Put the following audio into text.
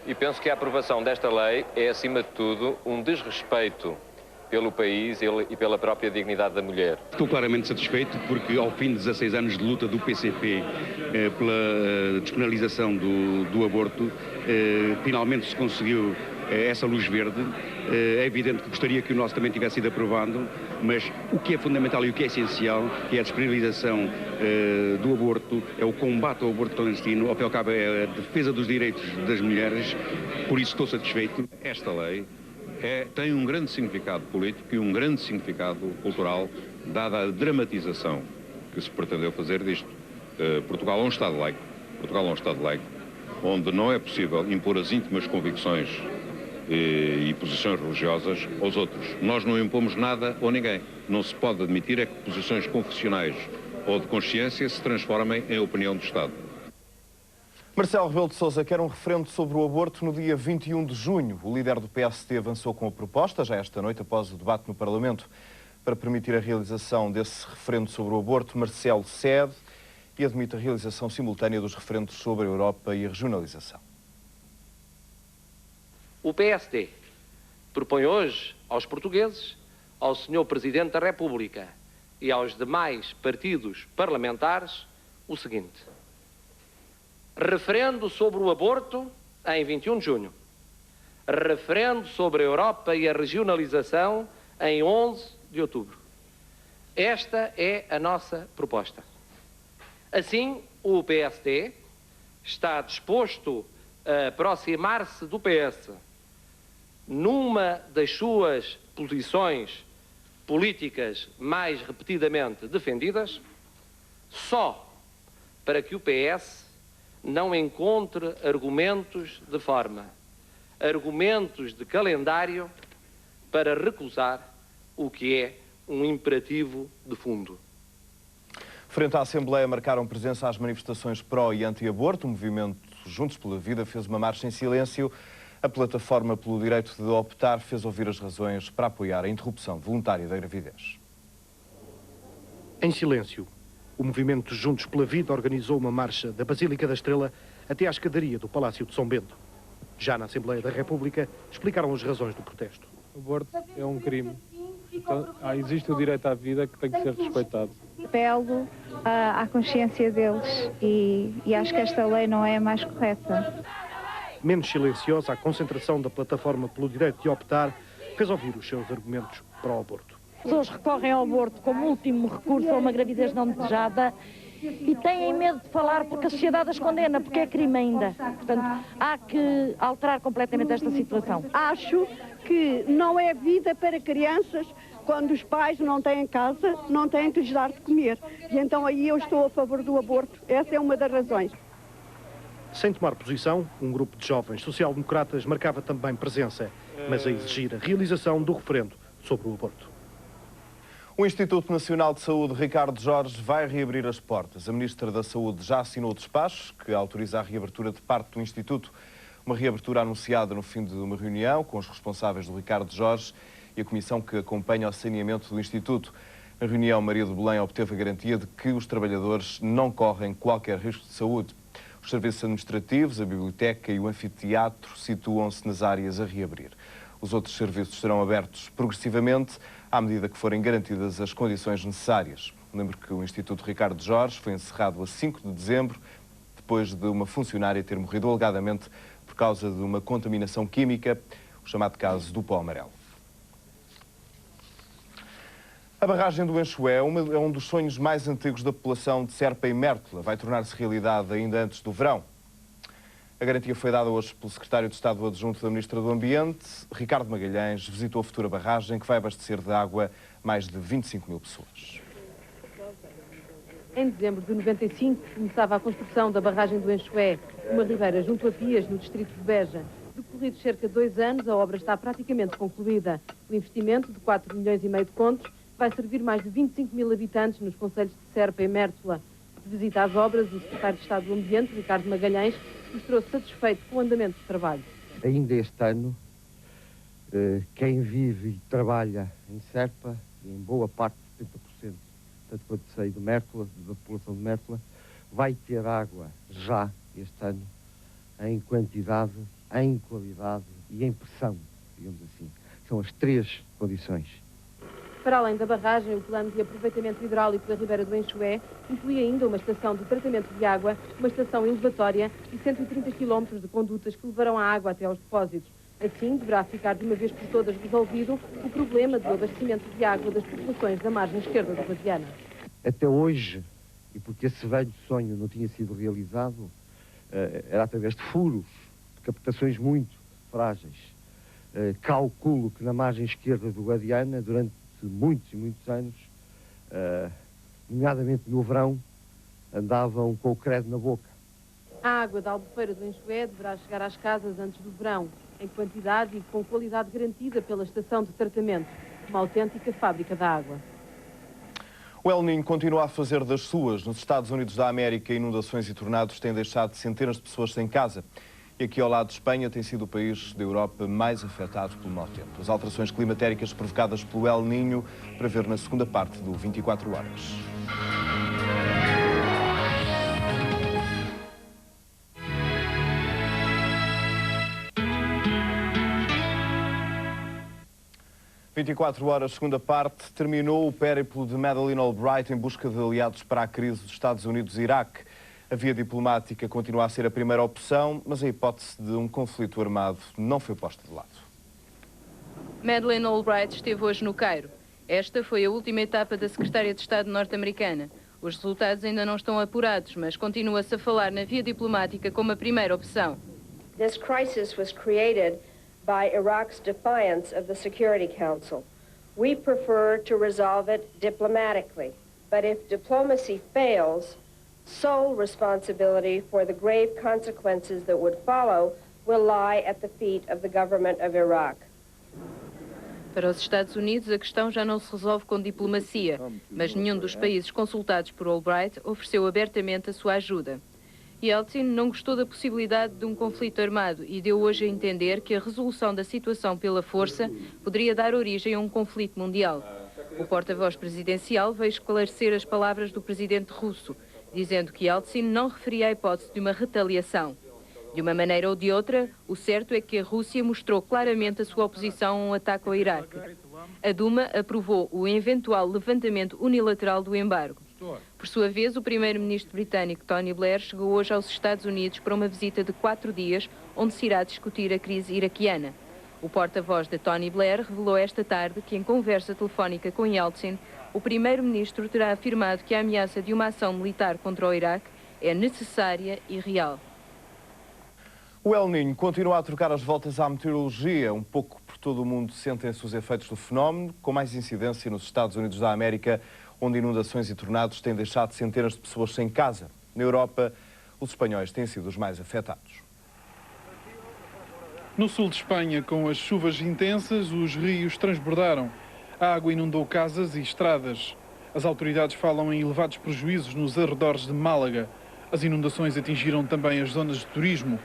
E penso que a aprovação desta lei é, acima de tudo, um desrespeito pelo país e pela própria dignidade da mulher. Estou claramente satisfeito porque, ao fim de 16 anos de luta do PCP pela despenalização do aborto, finalmente se conseguiu essa luz verde. É evidente que gostaria que o nosso também tivesse sido aprovado, mas o que é fundamental e o que é essencial, que é a despenalização do aborto, é o combate ao aborto clandestino, ao fim e ao cabo é a defesa dos direitos das mulheres, por isso estou satisfeito. Esta lei tem um grande significado político e um grande significado cultural, dada a dramatização que se pretendeu fazer disto. Portugal é um Estado laico. Portugal é um Estado laico, onde não é possível impor as íntimas convicções e posições religiosas aos outros. Nós não impomos nada a ninguém. Não se pode admitir é que posições confessionais ou de consciência se transformem em opinião do Estado. Marcelo Rebelo de Sousa quer um referendo sobre o aborto no dia 21 de junho. O líder do PSD avançou com a proposta, já esta noite, após o debate no Parlamento, para permitir a realização desse referendo sobre o aborto. Marcelo cede e admite a realização simultânea dos referendos sobre a Europa e a regionalização. O PSD propõe hoje aos portugueses, ao Sr. Presidente da República e aos demais partidos parlamentares o seguinte: referendo sobre o aborto em 21 de junho, referendo sobre a Europa e a regionalização em 11 de outubro. Esta é a nossa proposta. Assim, o PSD está disposto a aproximar-se do PS numa das suas posições políticas mais repetidamente defendidas, só para que o PS não encontre argumentos de forma, argumentos de calendário para recusar o que é um imperativo de fundo. Frente à Assembleia marcaram presença às manifestações pró e anti-aborto. O movimento Juntos pela Vida fez uma marcha em silêncio. A plataforma pelo direito de optar fez ouvir as razões para apoiar a interrupção voluntária da gravidez. Em silêncio, o movimento Juntos pela Vida organizou uma marcha da Basílica da Estrela até à escadaria do Palácio de São Bento. Já na Assembleia da República, explicaram as razões do protesto. O aborto é um crime. Então, existe o direito à vida que tem que ser respeitado. Apelo à consciência deles e acho que esta lei não é a mais correta. Menos silenciosa, a concentração da plataforma pelo direito de optar fez ouvir os seus argumentos para o aborto. As pessoas recorrem ao aborto como último recurso a uma gravidez não desejada e têm medo de falar porque a sociedade as condena, porque é crime ainda. Portanto, há que alterar completamente esta situação. Acho que não é vida para crianças quando os pais não têm casa, não têm que lhes dar de comer. E então aí eu estou a favor do aborto. Essa é uma das razões. Sem tomar posição, um grupo de jovens social-democratas marcava também presença, mas a exigir a realização do referendo sobre o aborto. O Instituto Nacional de Saúde, Ricardo Jorge, vai reabrir as portas. A Ministra da Saúde já assinou o despacho que autoriza a reabertura de parte do Instituto. Uma reabertura anunciada no fim de uma reunião com os responsáveis do Ricardo Jorge e a comissão que acompanha o saneamento do Instituto. Na reunião, Maria de Belém obteve a garantia de que os trabalhadores não correm qualquer risco de saúde. Os serviços administrativos, a biblioteca e o anfiteatro situam-se nas áreas a reabrir. Os outros serviços serão abertos progressivamente à medida que forem garantidas as condições necessárias. Lembro que o Instituto Ricardo Jorge foi encerrado a 5 de dezembro, depois de uma funcionária ter morrido alegadamente por causa de uma contaminação química, o chamado caso do pó amarelo. A barragem do Enxoé é um dos sonhos mais antigos da população de Serpa e Mértola. Vai tornar-se realidade ainda antes do verão. A garantia foi dada hoje pelo secretário de Estado adjunto da Ministra do Ambiente. Ricardo Magalhães visitou a futura barragem que vai abastecer de água mais de 25 mil pessoas. Em dezembro de 95 começava a construção da barragem do Enxoé, uma ribeira junto a Pias, no distrito de Beja. Decorridos cerca de 2 anos, a obra está praticamente concluída. O investimento de 4,5 milhões de contos vai servir mais de 25 mil habitantes nos concelhos de Serpa e Mértola. De visita às obras, o secretário de Estado do Ambiente, Ricardo Magalhães, mostrou-se satisfeito com o andamento do trabalho. Ainda este ano, quem vive e trabalha em Serpa, e em boa parte, 70%, tanto quanto sei de Mértola, da população de Mértola, vai ter água já este ano, em quantidade em qualidade e em pressão, digamos assim. São as 3 condições. Para além da barragem, o plano de aproveitamento hidráulico da Ribeira do Enxoé inclui ainda uma estação de tratamento de água, uma estação elevatória e 130 km de condutas que levarão a água até aos depósitos. Assim, deverá ficar de uma vez por todas resolvido o problema do abastecimento de água das populações da margem esquerda do Guadiana. Até hoje, e porque esse velho sonho não tinha sido realizado, era através de furos, de captações muito frágeis. Calculo que na margem esquerda do Guadiana, durante muitos e muitos anos, nomeadamente no verão, andavam com o credo na boca. A água da Albufeira do Enxoé deverá chegar às casas antes do verão, em quantidade e com qualidade garantida pela estação de tratamento, uma autêntica fábrica da água. O El Niño continua a fazer das suas. Nos Estados Unidos da América, inundações e tornados têm deixado centenas de pessoas sem casa. E aqui ao lado de Espanha tem sido o país da Europa mais afetado pelo mau tempo. As alterações climatéricas provocadas pelo El Niño, para ver na segunda parte do 24 Horas. "24 Horas, segunda parte, terminou o périplo de Madeleine Albright em busca de aliados para a crise dos Estados Unidos e Iraque. A via diplomática continua a ser a primeira opção, mas a hipótese de um conflito armado não foi posta de lado. Madeleine Albright esteve hoje no Cairo. Esta foi a última etapa da Secretária de Estado norte-americana. Os resultados ainda não estão apurados, mas continua-se a falar na via diplomática como a primeira opção. This crisis was created by Iraq's defiance of the Security Council. We prefer to resolve it diplomatically, but if diplomacy fails, sole responsibility for the grave consequences that would follow will lie at the feet of the government of Iraq. Para os Estados Unidos, a questão já não se resolve com diplomacia, mas nenhum dos países consultados por Albright ofereceu abertamente a sua ajuda. Yeltsin não gostou da possibilidade de um conflito armado e deu hoje a entender que a resolução da situação pela força poderia dar origem a um conflito mundial. O porta-voz presidencial veio esclarecer as palavras do presidente russo, dizendo que Yeltsin não referia à hipótese de uma retaliação. De uma maneira ou de outra, o certo é que a Rússia mostrou claramente a sua oposição a um ataque ao Iraque. A Duma aprovou o eventual levantamento unilateral do embargo. Por sua vez, o primeiro-ministro britânico Tony Blair chegou hoje aos Estados Unidos para uma visita de 4 dias, onde se irá discutir a crise iraquiana. O porta-voz de Tony Blair revelou esta tarde que, em conversa telefónica com Yeltsin, o primeiro-ministro terá afirmado que a ameaça de uma ação militar contra o Iraque é necessária e real. O El Niño continua a trocar as voltas à meteorologia. Um pouco por todo o mundo sentem-se os efeitos do fenómeno, com mais incidência nos Estados Unidos da América, onde inundações e tornados têm deixado centenas de pessoas sem casa. Na Europa, os espanhóis têm sido os mais afetados. No sul de Espanha, com as chuvas intensas, os rios transbordaram. A água inundou casas e estradas. As autoridades falam em elevados prejuízos nos arredores de Málaga. As inundações atingiram também as zonas de turismo,